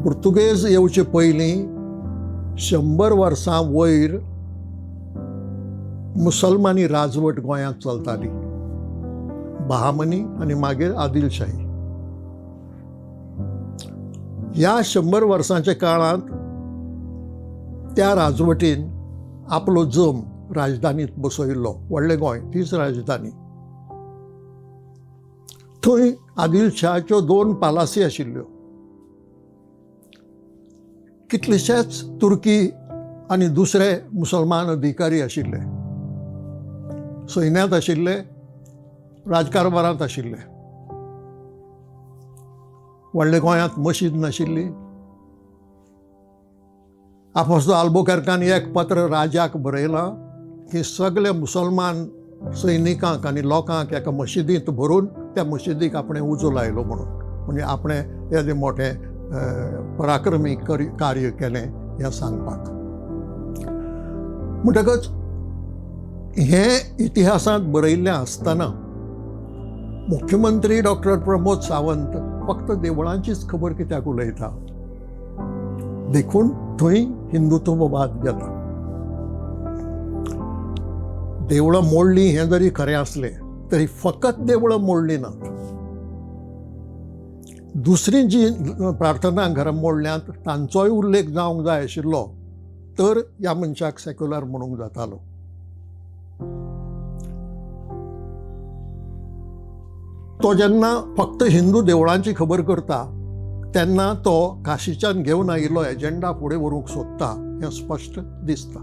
Portuguese येवचे पयलीं 100 वर्सां वयर मुसलमानी राजवट गोंयांत चलताली, बहामनी आनी मागीर आदिलशाही. ह्या 100 वर्सांच्या काळांत त्या राजवटीन आपलो जम राजधानीत बसयल्लो. व्हडलें गोंय तीच राजधानी. थंय आदिलशाहाच्यो 2 पालासी आशिल्ल्यो. कितलेशेच तुर्की आनी दुसरे मुसलमान अधिकारी आशिल्ले. सैन्यांत आशिल्ले, राजकारभारांत आशिल्ले. व्हडल्या गोंयांत मशीद नाशिल्ली. आफोसो आल्बुकेर्कान एक पत्र राजाक बरयलां की सगळे मुसलमान सैनिकांक आनी लोकांक एका मशिदींत भरून त्या मशिदीक आपणें उजो लायलो म्हणून. म्हणजे आपणें येदें मोठें पराक्रमी कार्य केलें हें सांगपाक. म्हणटकच हें इतिहासांत बरयल्लें आसतना मुख्यमंत्री डॉक्टर प्रमोद सावंत फक्त देवळांचीच खबर कित्याक उलयता, देखून थंय हिंदुत्ववाद जाता. देवळां मोडलीं हें जरी खरें आसलें तरी फकत देवळां मोडलीं नात. दुसरी जी प्रार्थना घरां मोडल्यांत तांचोय उल्लेख जावंक जाय आशिल्लो, तर ह्या मनशाक सेक्युलर म्हणूंक जातालो. तो जेन्ना फक्त हिंदू देवळांची खबर करता तेन्ना तो काशीच्यान घेवन आयिल्लो एजेंडा फुडें व्हरूंक सोदता हें स्पश्ट दिसता.